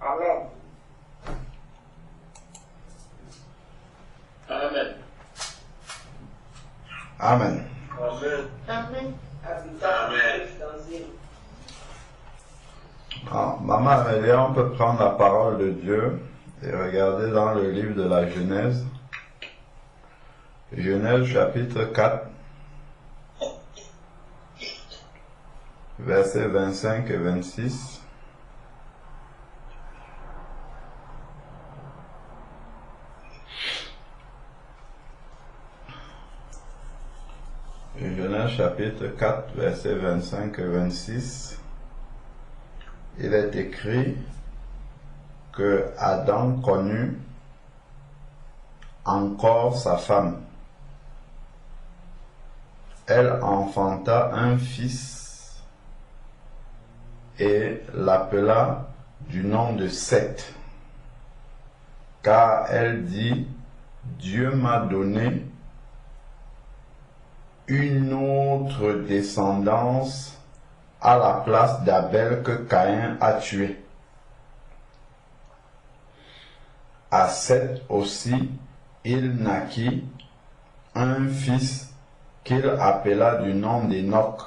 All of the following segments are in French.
Amen. Amen. Maman Amélia, on peut prendre la parole de Dieu et regarder dans le livre de la Genèse. Genèse chapitre 4. versets 25 et 26. Genèse chapitre 4, versets 25 et 26. Il est écrit que Adam connut encore sa femme. Elle enfanta un fils et l'appela du nom de Seth, car elle dit: Dieu m'a donné une autre descendance à la place d'Abel que Caïn a tué. À Seth aussi, il naquit un fils qu'il appela du nom d'Enoch.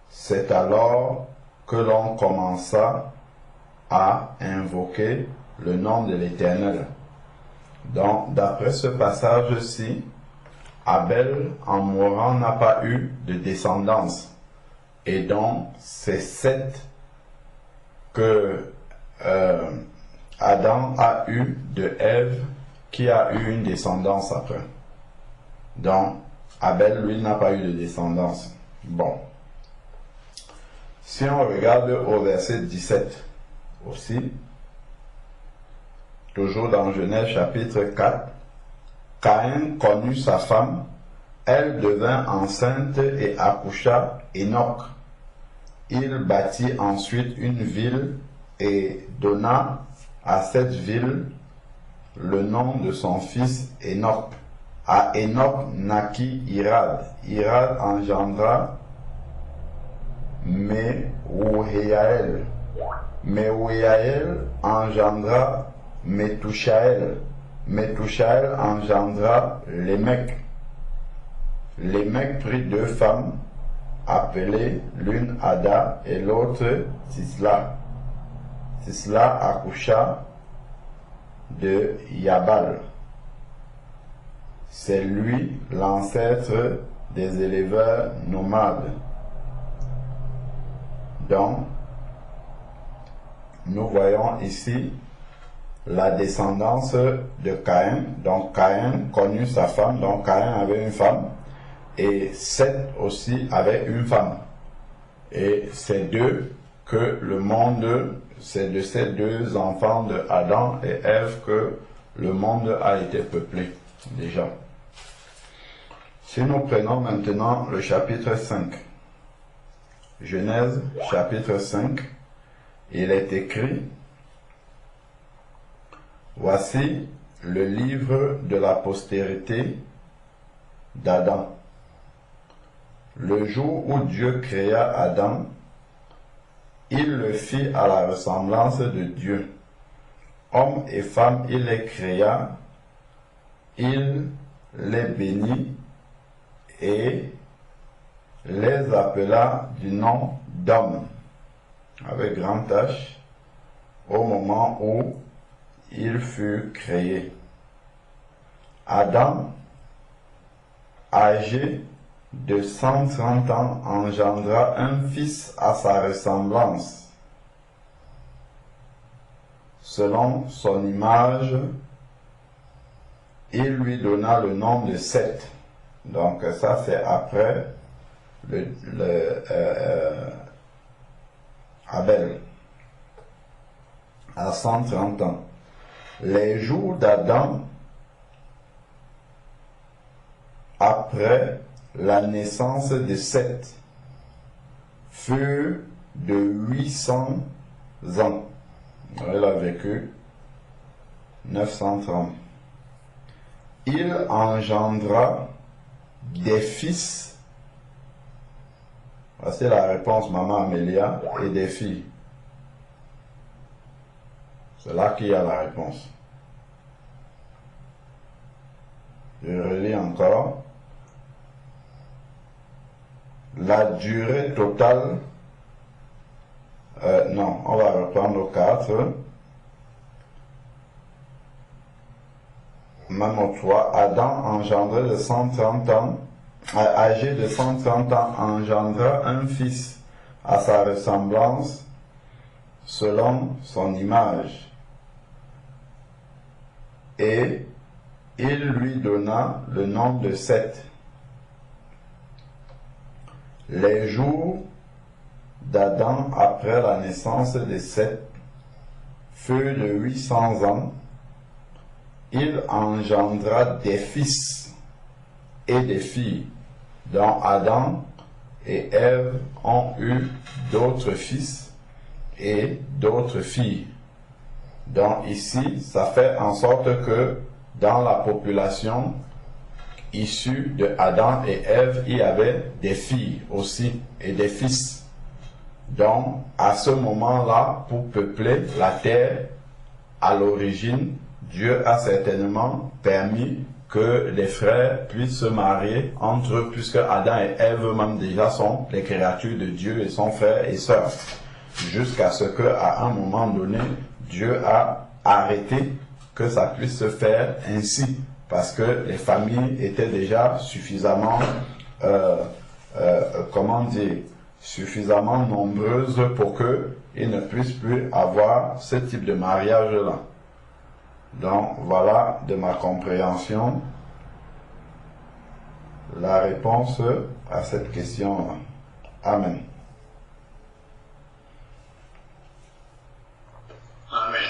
C'est alors que l'on commença à invoquer le nom de l'Éternel. Donc, d'après ce passage-ci, Abel, en mourant, n'a pas eu de descendance. Et donc, c'est Seth que Adam a eu de Ève, qui a eu une descendance après. Donc, Abel, lui, n'a pas eu de descendance. Bon. Si on regarde au verset 17 aussi, toujours dans Genèse chapitre 4, Caïn connut sa femme, elle devint enceinte et accoucha Enoch. Il bâtit ensuite une ville et donna à cette ville le nom de son fils Enoch. À Enoch naquit Irad. Irad engendra Mehujaël. Mehujaël engendra Methushaël. Methushaël engendra Lémec. Lémec prit deux femmes, appelées l'une Ada et l'autre Sisla. Sisla accoucha de Yabal. C'est lui l'ancêtre des éleveurs nomades. Donc, nous voyons ici la descendance de Caïn. Donc Caïn connut sa femme, donc Caïn avait une femme, et Seth aussi avait une femme. Et c'est d'eux que le monde, c'est de ces deux enfants de Adam et Ève que le monde a été peuplé déjà. Si nous prenons maintenant le chapitre 5, Genèse chapitre 5, il est écrit: Voici le livre de la postérité d'Adam. Le jour où Dieu créa Adam, il le fit à la ressemblance de Dieu. Hommes et femmes, il les créa, il les bénit et les appela du nom d'homme, avec grand H, au moment où il fut créé. Adam, âgé de 130 ans, engendra un fils à sa ressemblance, selon son image. Il lui donna le nom de Seth. Donc ça, c'est après Abel, à 130 ans. Les jours d'Adam, après la naissance de Seth, furent de 800 ans. Il a vécu 930. Il engendra des fils. Voici la réponse, maman Amélia, et des filles. C'est là qu'il y a la réponse. Je relis encore. La durée totale, non, on va reprendre au 4. Même au 3, Adam engendra de 130 ans, âgé de 130 ans, engendra un fils. à sa ressemblance, selon son image. Et il lui donna le nom de Seth. Les jours d'Adam après la naissance de Seth furent de 800 ans. Il engendra des fils et des filles, dont Adam et Ève ont eu d'autres fils et d'autres filles. Donc ici, ça fait en sorte que dans la population issue de Adam et Ève, il y avait des filles aussi et des fils. Donc à ce moment-là, pour peupler la terre, à l'origine, Dieu a certainement permis que les frères puissent se marier entre eux, puisque Adam et Ève eux-mêmes déjà sont les créatures de Dieu et sont frères et sœurs. Jusqu'à ce qu'à un moment donné, Dieu a arrêté que ça puisse se faire ainsi, parce que les familles étaient déjà suffisamment, suffisamment nombreuses pour qu'ils ne puissent plus avoir ce type de mariage-là. Donc voilà de ma compréhension la réponse à cette question-là. Amen. Amen.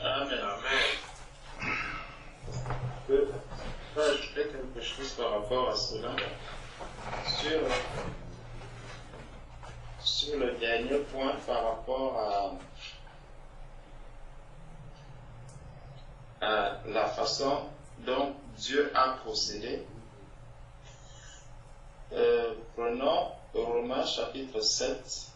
Amen. Amen. Je peux ajouter quelque chose par rapport à cela. Sur le dernier point par rapport à la façon dont Dieu a procédé. Prenons Romains chapitre 7.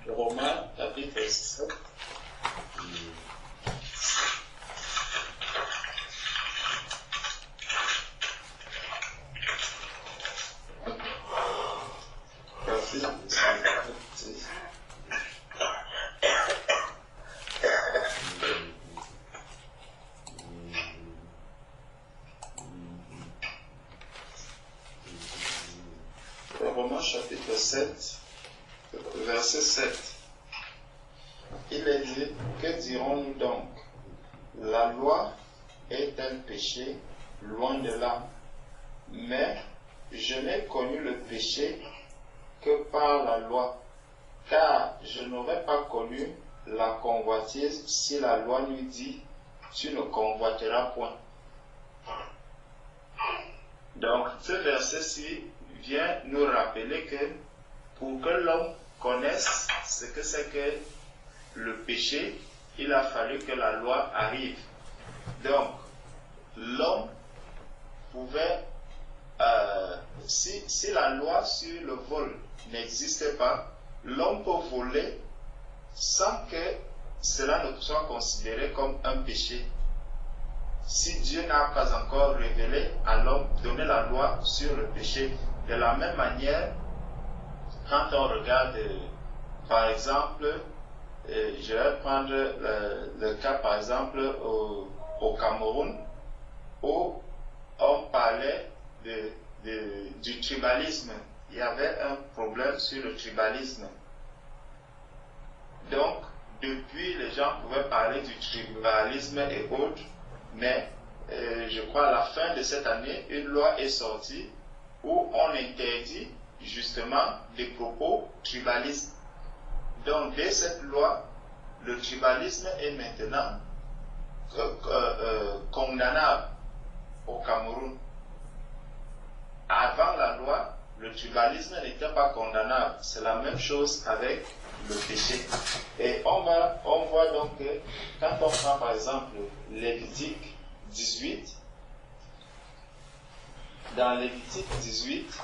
Romains chapitre 7. Romains chapitre 7, verset 7. Il est dit, que dirons-nous donc? La loi est un péché, loin de là. Mais je n'ai connu le péché que par la loi, car je n'aurais pas connu la convoitise si la loi nous dit, tu ne convoiteras point. Donc, ce verset-ci vient nous rappeler que pour que l'homme connaisse ce que c'est que le péché, il a fallu que la loi arrive. Donc, l'homme pouvait, si la loi sur le vol n'existait pas, l'homme peut voler sans que cela ne soit considéré comme un péché. Si Dieu n'a pas encore révélé à l'homme, donné la loi sur le péché. De la même manière, quand on regarde, par exemple, je vais prendre le cas par exemple au Cameroun, où on parlait du tribalisme. Il y avait un problème sur le tribalisme. Donc, depuis, les gens pouvaient parler du tribalisme et autres, mais je crois à la fin de cette année, une loi est sortie où on interdit justement des propos tribalistes. Donc, dès cette loi, le tribalisme est maintenant condamnable au Cameroun. Avant la loi, le tribalisme n'était pas condamnable. C'est la même chose avec le péché. Et on voit donc que quand on prend par exemple Lévitique 18, dans Lévitique 18,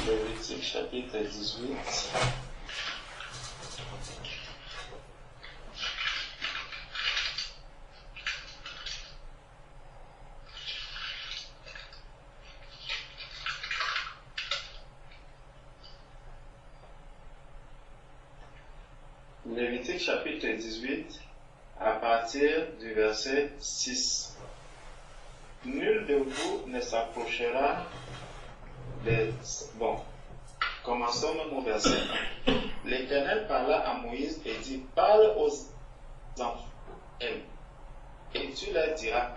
Lévitique chapitre 18, Lévitique chapitre 18, à partir du verset 6. Nul de vous ne s'approchera des... Bon, commençons même au verset 1. L'Éternel parla à Moïse et dit, parle aux enfants et tu leur diras,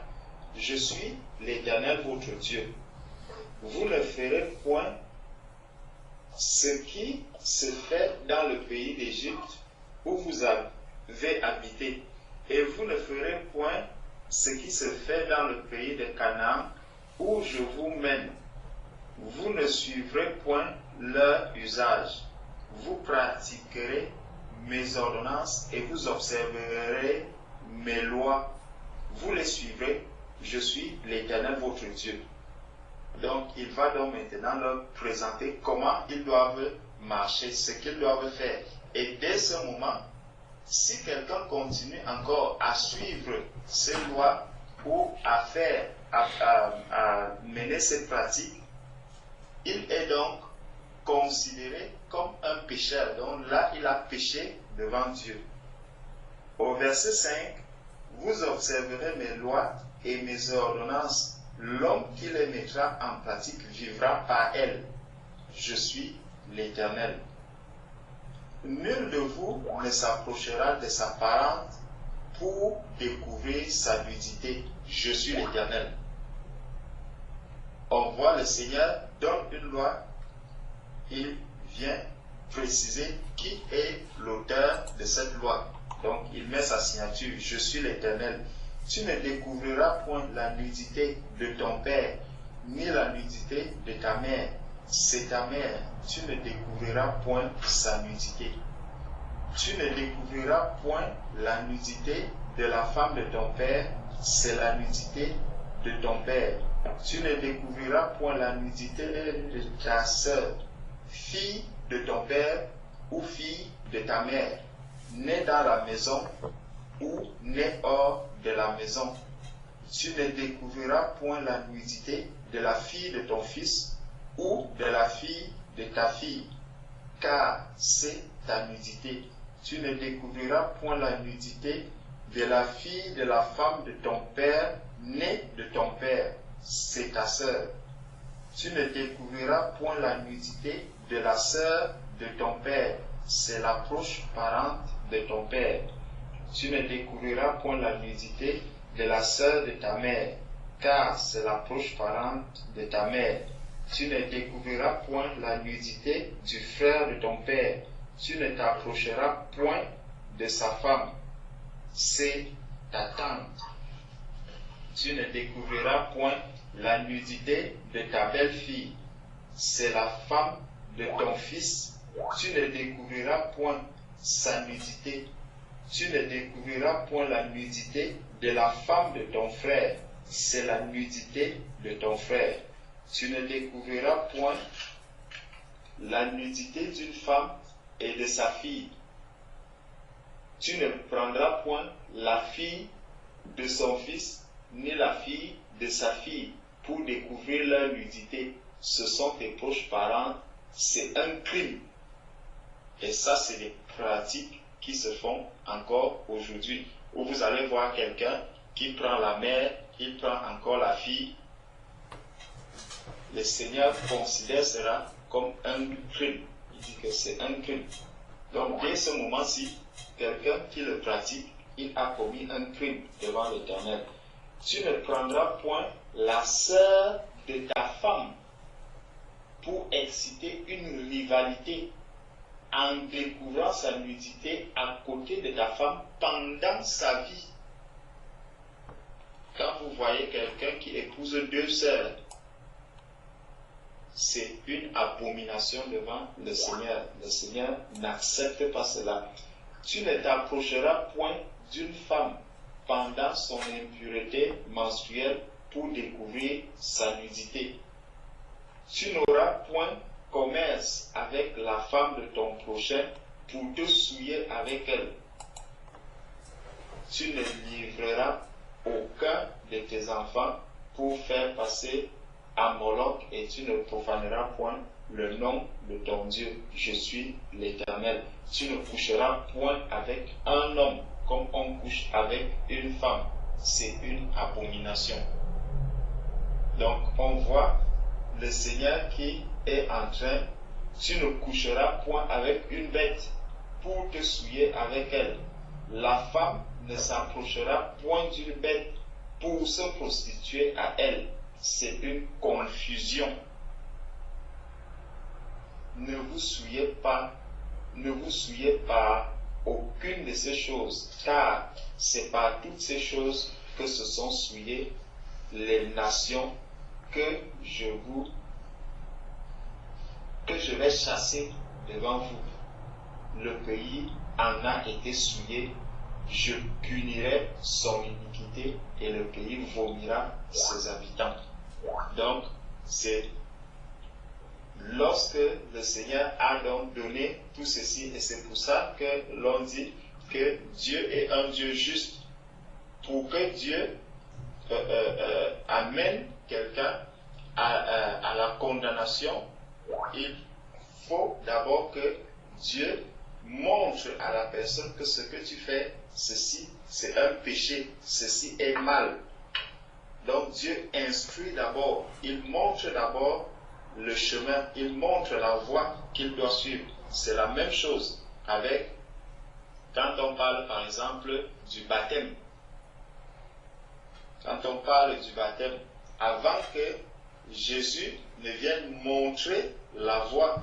je suis l'Éternel votre Dieu. Vous ne ferez point ce qui se fait dans le pays d'Égypte où vous avez habité, et vous ne ferez point ce qui se fait dans le pays de Canaan où je vous mène. Vous ne suivrez point leur usage. Vous pratiquerez mes ordonnances et vous observerez mes lois. Vous les suivrez. Je suis l'Éternel votre Dieu. Donc, il va donc maintenant leur présenter comment ils doivent marcher, ce qu'ils doivent faire. Et dès ce moment, si quelqu'un continue encore à suivre ces lois ou à faire, à mener cette pratique, il est donc considéré comme un pécheur. Donc là, il a péché devant Dieu. Au verset 5, vous observerez mes lois et mes ordonnances. L'homme qui les mettra en pratique vivra par elles. Je suis l'Éternel. Nul de vous ne s'approchera de sa parente pour découvrir sa nudité. Je suis l'Éternel. On voit le Seigneur donne une loi. Il vient préciser qui est l'auteur de cette loi. Donc il met sa signature. Je suis l'Éternel. Tu ne découvriras point la nudité de ton père, ni la nudité de ta mère. C'est ta mère. Tu ne découvriras point sa nudité. Tu ne découvriras point la nudité de la femme de ton père. C'est la nudité de ton père. Tu ne découvriras point la nudité de ta sœur, fille de ton père ou fille de ta mère, née dans la maison ou née hors de la maison. Tu ne découvriras point la nudité de la fille de ton fils ou de la fille de ta fille, car c'est ta nudité. Tu ne découvriras point la nudité de la fille de la femme de ton père, née de ton père, c'est ta sœur. Tu ne découvriras point la nudité de la sœur de ton père, c'est la proche parente de ton père. Tu ne découvriras point la nudité de la sœur de ta mère, car c'est la proche parente de ta mère. Tu ne découvriras point la nudité du frère de ton père. Tu ne t'approcheras point de sa femme, c'est ta tante. Tu ne découvriras point la nudité de ta belle-fille, c'est la femme de ton fils. Tu ne découvriras point sa nudité. Tu ne découvriras point la nudité de la femme de ton frère, c'est la nudité de ton frère. Tu ne découvriras point la nudité d'une femme et de sa fille. Tu ne prendras point la fille de son fils, ni la fille de sa fille, pour découvrir leur nudité. Ce sont tes proches parents, c'est un crime. Et ça, c'est des pratiques qui se font encore aujourd'hui, où vous allez voir quelqu'un qui prend la mère, il prend encore la fille. Le Seigneur considère cela comme un crime. Il dit que c'est un crime. Donc, dès ce moment-ci, quelqu'un qui le pratique, il a commis un crime devant l'Éternel. Tu ne prendras point la sœur de ta femme pour exciter une rivalité en découvrant sa nudité à côté de ta femme pendant sa vie. Quand vous voyez quelqu'un qui épouse deux sœurs, c'est une abomination devant le Seigneur. Le Seigneur n'accepte pas cela. Tu ne t'approcheras point d'une femme pendant son impureté menstruelle pour découvrir sa nudité. Tu n'auras point commerce avec la femme de ton prochain pour te souiller avec elle. Tu ne livreras aucun de tes enfants pour faire passer à Moloch et tu ne profaneras point le nom de ton Dieu. Je suis l'Éternel. Tu ne coucheras point avec un homme comme on couche avec une femme. C'est une abomination. Donc on voit le Seigneur qui est en train, tu ne coucheras point avec une bête pour te souiller avec elle. La femme ne s'approchera point d'une bête pour se prostituer à elle. C'est une confusion. Ne vous souillez pas aucune de ces choses, car c'est par toutes ces choses que se sont souillées les nations que je vais chasser devant vous. Le pays en a été souillé, je punirai son iniquité et le pays vomira ses habitants. Donc, c'est lorsque le Seigneur a donc donné tout ceci, et c'est pour ça que l'on dit que Dieu est un Dieu juste. Pour que Dieu amène quelqu'un à la condamnation, il faut d'abord que Dieu montre à la personne que ce que tu fais, ceci, c'est un péché, ceci est mal. Donc Dieu instruit d'abord, il montre d'abord le chemin, il montre la voie qu'il doit suivre. C'est la même chose avec, quand on parle par exemple du baptême. Quand on parle du baptême, avant que Jésus ne vienne montrer la voie,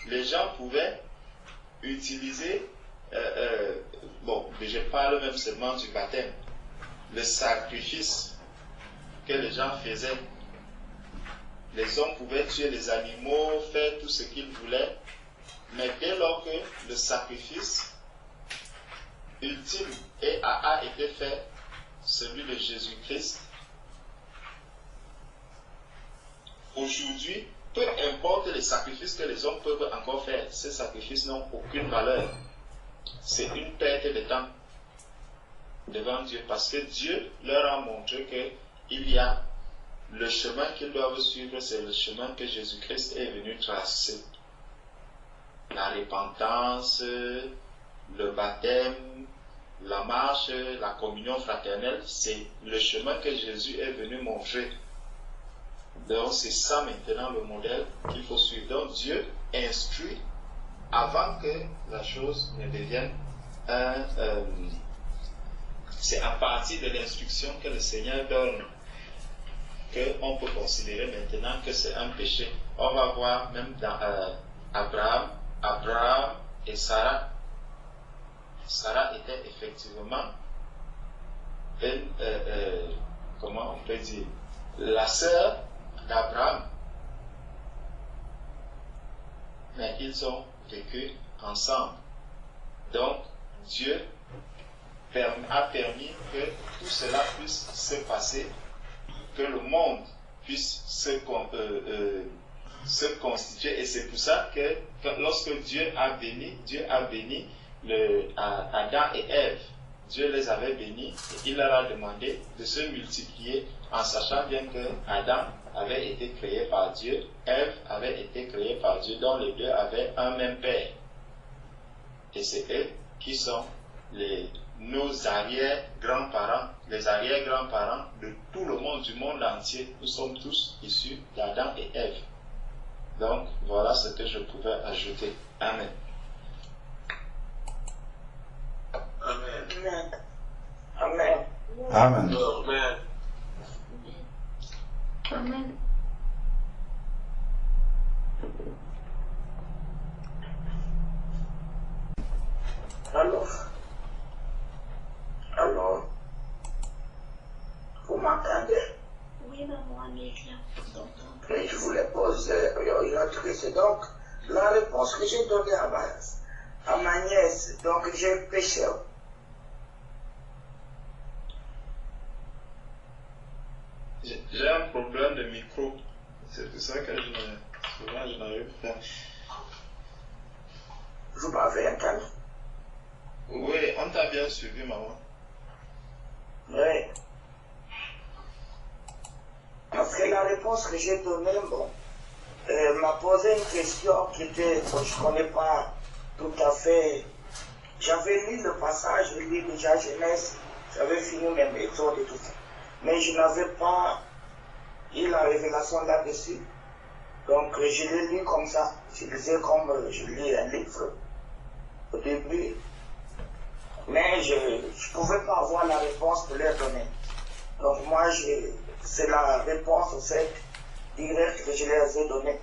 les gens pouvaient utiliser, je parle même seulement du baptême, le sacrifice que les gens faisaient. Les hommes pouvaient tuer les animaux, faire tout ce qu'ils voulaient, mais dès lors que le sacrifice ultime a été fait, celui de Jésus-Christ, aujourd'hui, peu importe les sacrifices que les hommes peuvent encore faire, ces sacrifices n'ont aucune valeur. C'est une perte de temps devant Dieu, parce que Dieu leur a montré qu'il y a le chemin qu'ils doivent suivre, c'est le chemin que Jésus-Christ est venu tracer. La repentance, le baptême, la marche, la communion fraternelle, c'est le chemin que Jésus est venu montrer. Donc c'est ça maintenant le modèle qu'il faut suivre. Donc Dieu instruit avant que la chose ne devienne c'est à partir de l'instruction que le Seigneur donne qu'on peut considérer maintenant que c'est un péché. On va voir même dans Abraham et Sarah. Sarah était effectivement comment on peut dire, la sœur d'Abraham. Mais ils ont vécu ensemble. Donc, Dieu a permis que tout cela puisse se passer, que le monde puisse se constituer. Et c'est pour ça que lorsque Dieu a béni Adam et Ève, Dieu les avait bénis et il leur a demandé de se multiplier, en sachant bien que Adam avait été créé par Dieu, Ève avait été créée par Dieu, dont les deux avaient un même père. Et c'est eux qui sont nos arrière-grands-parents, les arrière-grands-parents de tout le monde, du monde entier. Nous sommes tous issus d'Adam et Ève. Donc, voilà ce que je pouvais ajouter. Amen. Amen. Amen. Amen. Amen. Amen. Alors, vous m'entendez? Oui, maman, on est là. Et je voulais poser une autre question. Donc, la réponse que j'ai donnée à ma nièce, donc j'ai péché. J'ai un problème de micro. C'est pour ça que souvent je n'arrive pas. Vous m'avez entendu? Oui, on t'a bien suivi, maman. Oui. Parce que la réponse que j'ai donnée, bon, m'a posé une question que je ne connais pas tout à fait. J'avais lu le passage, je lis déjà Genèse, j'avais fini mes méthodes et tout ça. Mais je n'avais pas eu la révélation là-dessus. Donc je l'ai lu comme ça. Je lisais comme je lis un livre au début. Mais je ne pouvais pas avoir la réponse pour leur donner. Donc moi, c'est la réponse au fait directe que je leur ai donnée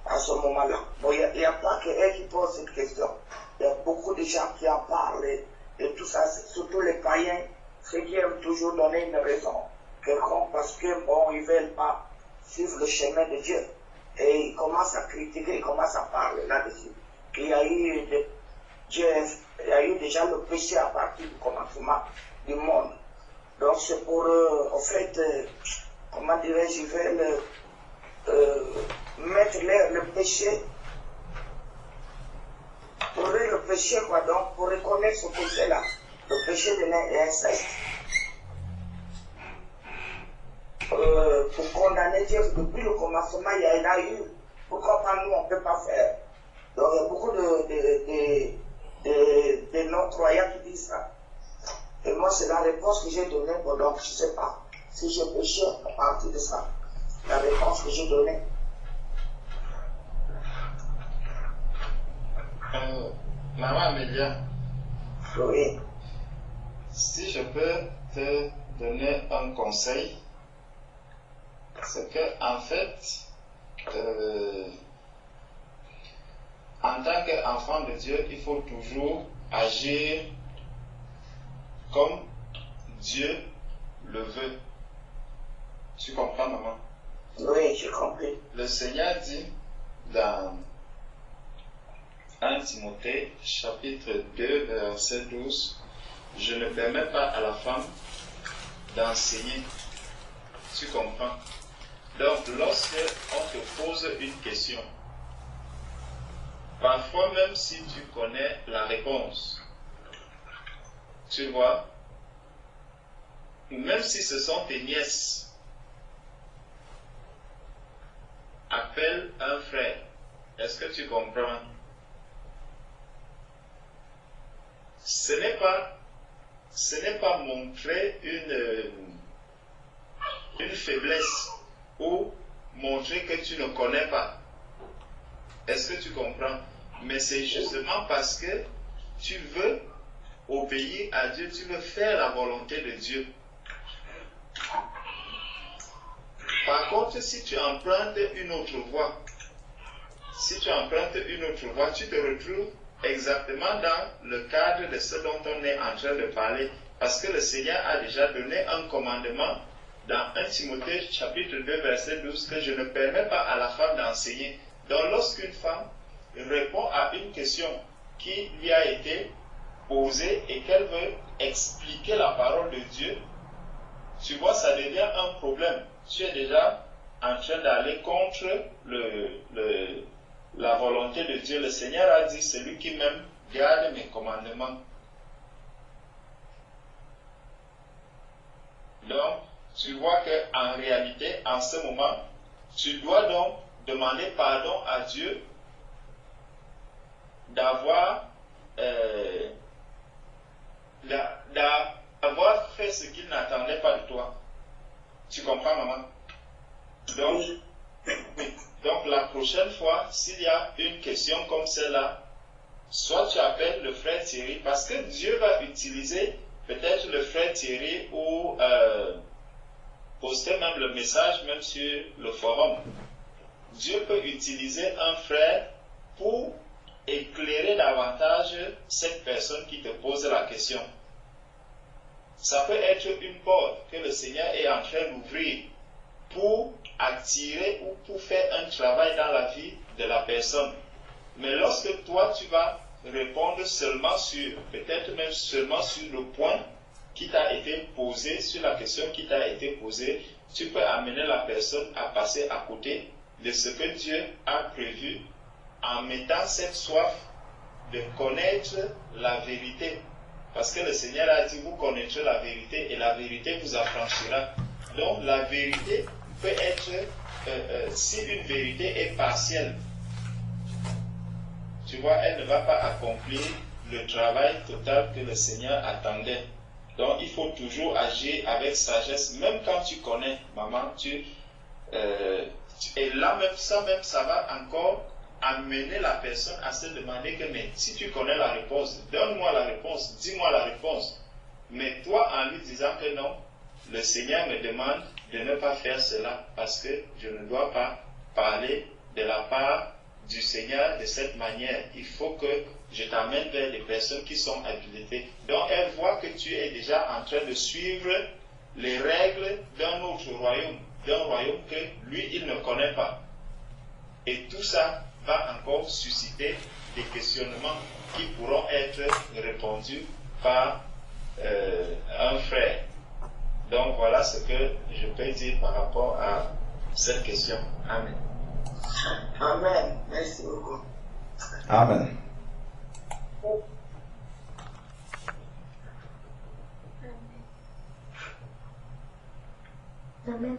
à ce moment-là. Bon, il n'y a pas que eux qui posent cette question. Il y a beaucoup de gens qui en parlent et tout ça, surtout les païens, ceux qui aiment toujours donner une raison quelconque parce que bon, ils ne veulent pas suivre le chemin de Dieu. Et ils commencent à critiquer, ils commencent à parler là-dessus. Il y a eu déjà le péché à partir du commencement du monde. Donc c'est pour, en fait, comment dirais-je, ils veulent mettre le péché, pour le péché, quoi, donc pour reconnaître ce péché-là, le péché de l'inceste. Pour condamner Dieu, depuis le commencement, il y en a eu. Pourquoi pas nous, on ne peut pas faire? Donc il y a beaucoup de non-croyants qui disent ça. Et moi, c'est la réponse que j'ai donnée. Bon, donc, je ne sais pas si j'ai péché à partir de ça. La réponse que j'ai donnée. Maman Amélia, Oui. si je peux te donner un conseil, c'est que, en fait, en tant qu'enfant de Dieu, il faut toujours agir comme Dieu le veut. Tu comprends, maman? Oui, j'ai compris. Le Seigneur dit dans 1 Timothée, chapitre 2, verset 12, « Je ne permets pas à la femme d'enseigner. » Tu comprends? Donc, lorsque on te pose une question, parfois même si tu connais la réponse, tu vois, ou même si ce sont tes nièces, appelle un frère. Est-ce que tu comprends? Ce n'est pas montrer une faiblesse ou montrer que tu ne connais pas. Est-ce que tu comprends? Mais c'est justement parce que tu veux obéir à Dieu, tu veux faire la volonté de Dieu. Par contre, si tu empruntes une autre voie, tu te retrouves exactement dans le cadre de ce dont on est en train de parler, parce que le Seigneur a déjà donné un commandement dans 1 Timothée chapitre 2 verset 12 que je ne permets pas à la femme d'enseigner. Donc lorsqu'une femme répond à une question qui lui a été posée et qu'elle veut expliquer la parole de Dieu, tu vois, ça devient un problème. Tu es déjà en train d'aller contre la volonté de Dieu. Le Seigneur a dit, celui qui m'aime garde mes commandements. Donc, tu vois qu'en réalité, en ce moment, tu dois donc demander pardon à Dieu d'avoir fait ce qu'il n'attendait pas de toi. Tu comprends, maman? Donc, oui. Donc la prochaine fois, s'il y a une question comme celle-là, soit tu appelles le frère Thierry, parce que Dieu va utiliser peut-être le frère Thierry ou poster même le message même sur le forum. Dieu peut utiliser un frère pour éclairer davantage cette personne qui te pose la question. Ça peut être une porte que le Seigneur est en train d'ouvrir pour attirer ou pour faire un travail dans la vie de la personne. Mais lorsque toi tu vas répondre seulement sur, peut-être même seulement sur le point qui t'a été posé, sur la question qui t'a été posée, tu peux amener la personne à passer à côté de ce que Dieu a prévu en mettant cette soif de connaître la vérité. Parce que le Seigneur a dit, vous connaîtrez la vérité et la vérité vous affranchira. Donc la vérité peut être, si une vérité est partielle, tu vois, elle ne va pas accomplir le travail total que le Seigneur attendait. Donc il faut toujours agir avec sagesse, même quand tu connais, maman, et là même, ça va encore amener la personne à se demander que, mais si tu connais la réponse, donne-moi la réponse, dis-moi la réponse. Mais toi, en lui disant que non, le Seigneur me demande de ne pas faire cela parce que je ne dois pas parler de la part du Seigneur de cette manière. Il faut que je t'amène vers des personnes qui sont habilitées. Donc elle voit que tu es déjà en train de suivre les règles d'un autre royaume, d'un royaume que lui, il ne connaît pas. Et tout ça va encore susciter des questionnements qui pourront être répondus par un frère. Donc voilà ce que je peux dire par rapport à cette question. Amen. Amen. Merci beaucoup. Amen. Amen.